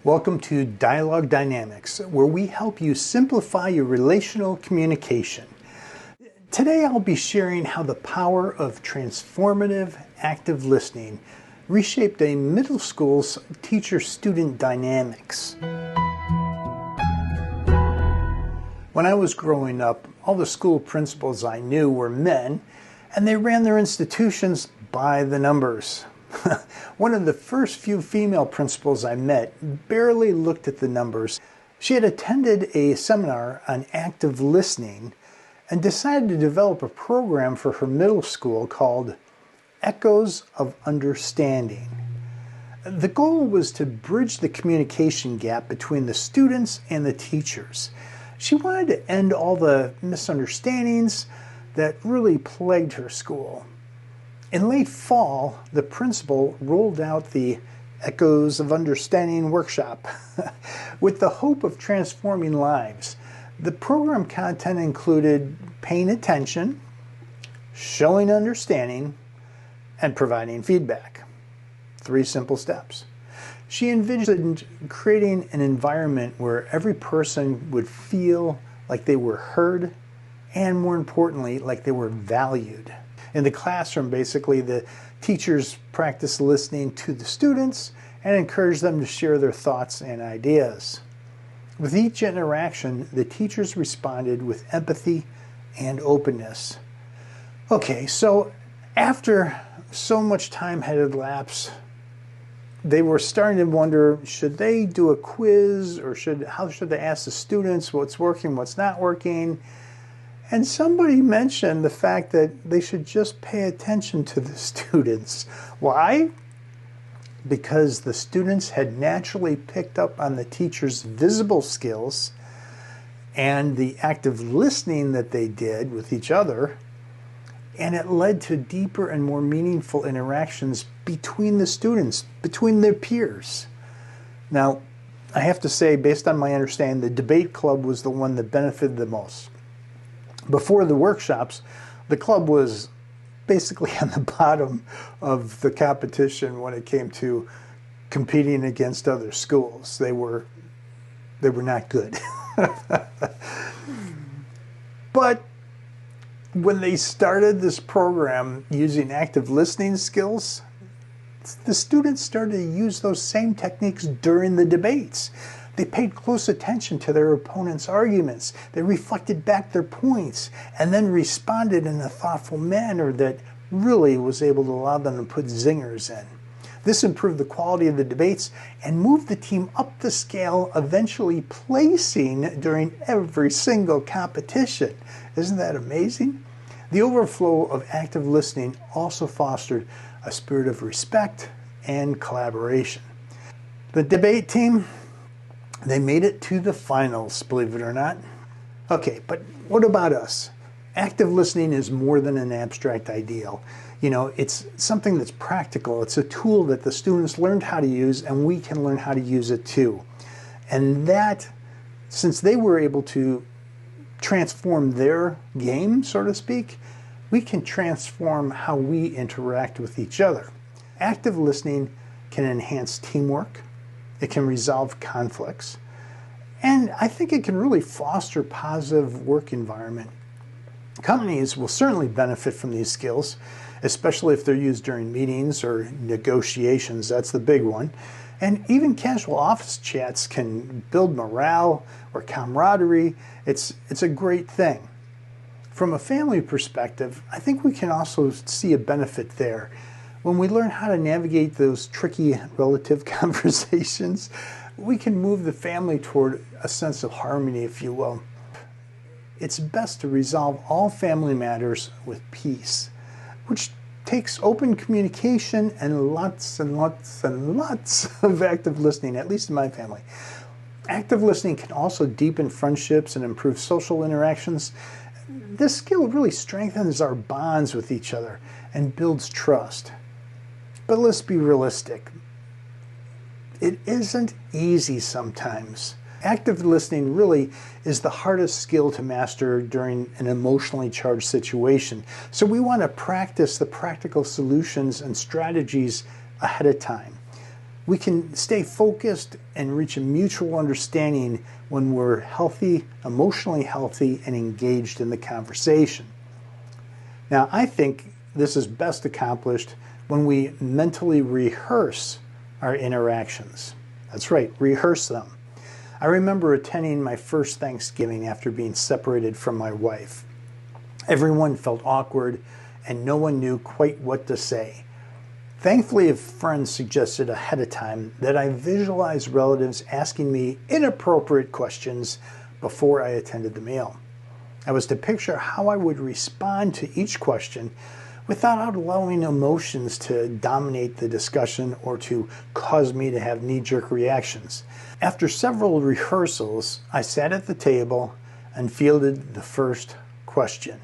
Welcome to Dialogue Dynamics, where we help you simplify your relational communication. Today I'll be sharing how the power of transformative active listening reshaped a middle school's teacher-student dynamics. When I was growing up, all the school principals I knew were men, and they ran their institutions by the numbers. One of the first few female principals I met barely looked at the numbers. She had attended a seminar on active listening and decided to develop a program for her middle school called Echoes of Understanding. The goal was to bridge the communication gap between the students and the teachers. She wanted to end all the misunderstandings that really plagued her school. In late fall, the principal rolled out the Echoes of Understanding workshop with the hope of transforming lives. The program content included paying attention, showing understanding, and providing feedback. 3 simple steps. She envisioned creating an environment where every person would feel like they were heard and, more importantly, like they were valued. In the classroom, basically, the teachers practiced listening to the students and encouraged them to share their thoughts and ideas. With each interaction, the teachers responded with empathy and openness. Okay, so after so much time had elapsed, they were starting to wonder, should they do a quiz or how should they ask the students what's working, what's not working? And somebody mentioned the fact that they should just pay attention to the students. Why? Because the students had naturally picked up on the teacher's visible skills and the active listening that they did with each other, and it led to deeper and more meaningful interactions between the students, between their peers. Now, I have to say, based on my understanding, the debate club was the one that benefited the most. Before the workshops, the club was basically on the bottom of the competition when it came to competing against other schools. They were not good. But when they started this program using active listening skills, the students started to use those same techniques during the debates. They paid close attention to their opponents' arguments. They reflected back their points and then responded in a thoughtful manner that really was able to allow them to put zingers in. This improved the quality of the debates and moved the team up the scale, eventually placing during every single competition. Isn't that amazing? The overflow of active listening also fostered a spirit of respect and collaboration. The debate team, they made it to the finals, believe it or not. Okay, but what about us? Active listening is more than an abstract ideal. You know, it's something that's practical. It's a tool that the students learned how to use, and we can learn how to use it too. And that, since they were able to transform their game, so to speak, we can transform how we interact with each other. Active listening can enhance teamwork. It can resolve conflicts. And I think it can really foster positive work environment. Companies will certainly benefit from these skills, especially if they're used during meetings or negotiations. That's the big one. And even casual office chats can build morale or camaraderie. It's a great thing. From a family perspective, I think we can also see a benefit there. When we learn how to navigate those tricky relative conversations, we can move the family toward a sense of harmony, if you will. It's best to resolve all family matters with peace, which takes open communication and lots and lots and lots of active listening, at least in my family. Active listening can also deepen friendships and improve social interactions. This skill really strengthens our bonds with each other and builds trust. But let's be realistic. It isn't easy sometimes. Active listening really is the hardest skill to master during an emotionally charged situation. So we want to practice the practical solutions and strategies ahead of time. We can stay focused and reach a mutual understanding when we're healthy, emotionally healthy, and engaged in the conversation. Now, I think this is best accomplished when we mentally rehearse our interactions. That's right, rehearse them. I remember attending my first Thanksgiving after being separated from my wife. Everyone felt awkward and no one knew quite what to say. Thankfully, a friend suggested ahead of time that I visualize relatives asking me inappropriate questions before I attended the meal. I was to picture how I would respond to each question without allowing emotions to dominate the discussion or to cause me to have knee-jerk reactions. After several rehearsals, I sat at the table and fielded the first question.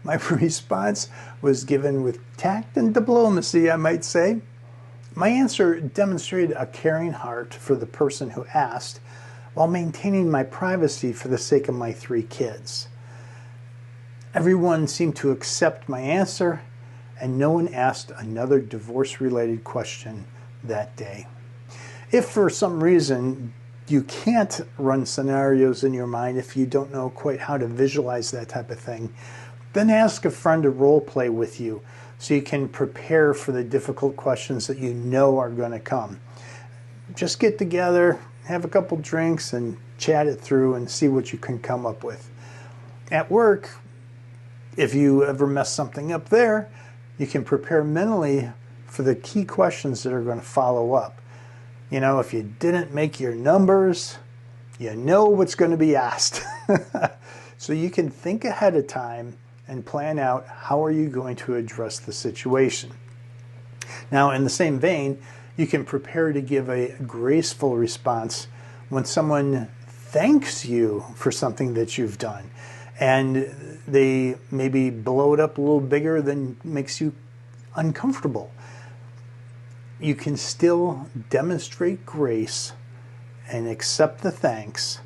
My response was given with tact and diplomacy, I might say. My answer demonstrated a caring heart for the person who asked, while maintaining my privacy for the sake of my 3 kids. Everyone seemed to accept my answer, and no one asked another divorce-related question that day. If for some reason you can't run scenarios in your mind, if you don't know quite how to visualize that type of thing, then ask a friend to role play with you so you can prepare for the difficult questions that you know are going to come. Just get together, have a couple drinks, and chat it through and see what you can come up with. At work, if you ever mess something up there, you can prepare mentally for the key questions that are going to follow up. You know, if you didn't make your numbers, you know what's going to be asked. So you can think ahead of time and plan out how are you going to address the situation. Now, in the same vein, you can prepare to give a graceful response when someone thanks you for something that you've done and they maybe blow it up a little bigger than makes you uncomfortable. You can still demonstrate grace and accept the thanks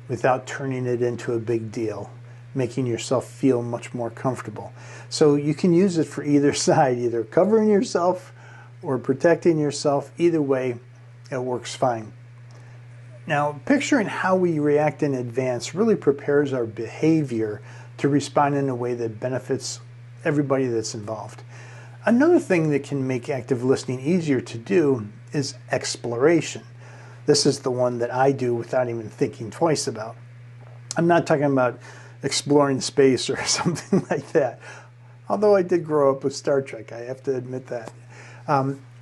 without turning it into a big deal, making yourself feel much more comfortable. So you can use it for either side, either covering yourself or protecting yourself. Either way, it works fine. Now, picturing how we react in advance really prepares our behavior to respond in a way that benefits everybody that's involved. Another thing that can make active listening easier to do is exploration. This is the one that I do without even thinking twice about. I'm not talking about exploring space or something like that. Although I did grow up with Star Trek, I have to admit that.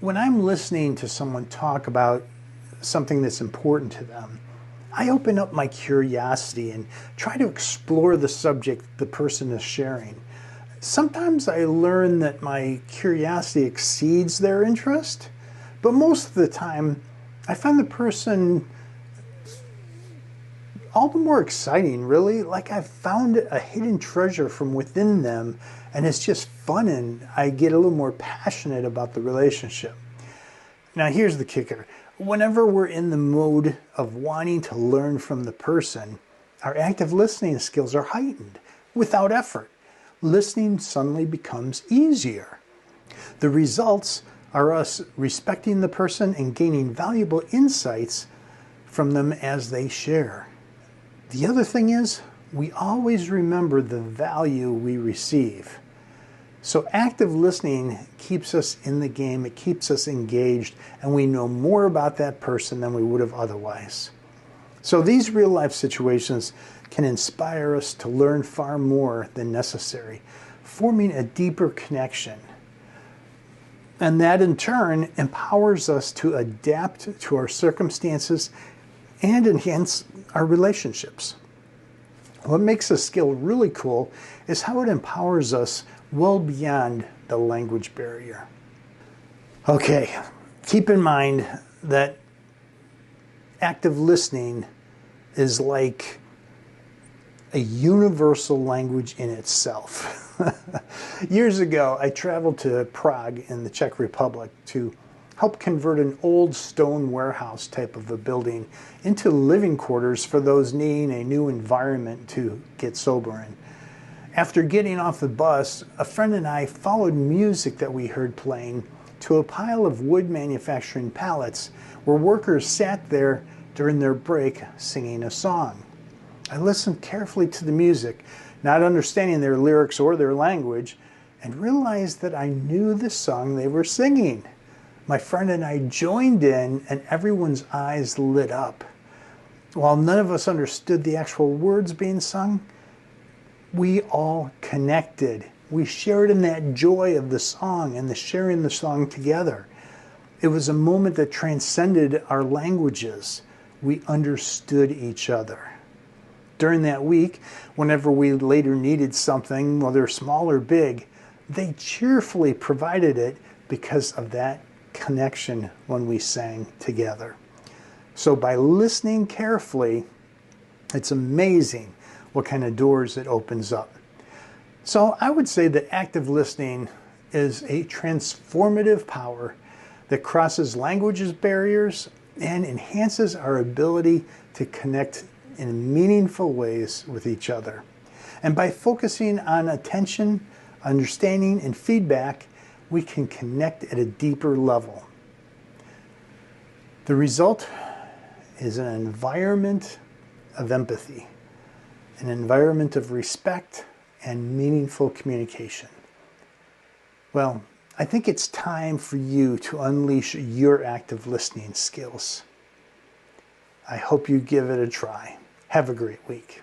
When I'm listening to someone talk about something that's important to them, I open up my curiosity and try to explore the subject the person is sharing. Sometimes I learn that my curiosity exceeds their interest, but most of the time I find the person all the more exciting, really. Like I've found a hidden treasure from within them, and it's just fun, and I get a little more passionate about the relationship. Now, here's the kicker. Whenever we're in the mode of wanting to learn from the person, our active listening skills are heightened without effort. Listening suddenly becomes easier. The results are us respecting the person and gaining valuable insights from them as they share. The other thing is, we always remember the value we receive. So active listening keeps us in the game, it keeps us engaged, and we know more about that person than we would have otherwise. So these real-life situations can inspire us to learn far more than necessary, forming a deeper connection. And that in turn empowers us to adapt to our circumstances and enhance our relationships. What makes a skill really cool is how it empowers us well beyond the language barrier. Okay, keep in mind that active listening is like a universal language in itself. Years ago, I traveled to Prague in the Czech Republic to help convert an old stone warehouse type of a building into living quarters for those needing a new environment to get sober in. After getting off the bus, a friend and I followed music that we heard playing to a pile of wood manufacturing pallets where workers sat there during their break singing a song. I listened carefully to the music, not understanding their lyrics or their language, and realized that I knew the song they were singing. My friend and I joined in, and everyone's eyes lit up. While none of us understood the actual words being sung, we all connected. We shared in that joy of the song and the sharing the song together. It was a moment that transcended our languages. We understood each other. During that week, whenever we later needed something, whether small or big, they cheerfully provided it because of that connection when we sang together. So by listening carefully, it's amazing what kind of doors it opens up. So I would say that active listening is a transformative power that crosses languages barriers and enhances our ability to connect in meaningful ways with each other. And by focusing on attention, understanding, and feedback, we can connect at a deeper level. The result is an environment of empathy, an environment of respect and meaningful communication. Well, I think it's time for you to unleash your active listening skills. I hope you give it a try. Have a great week.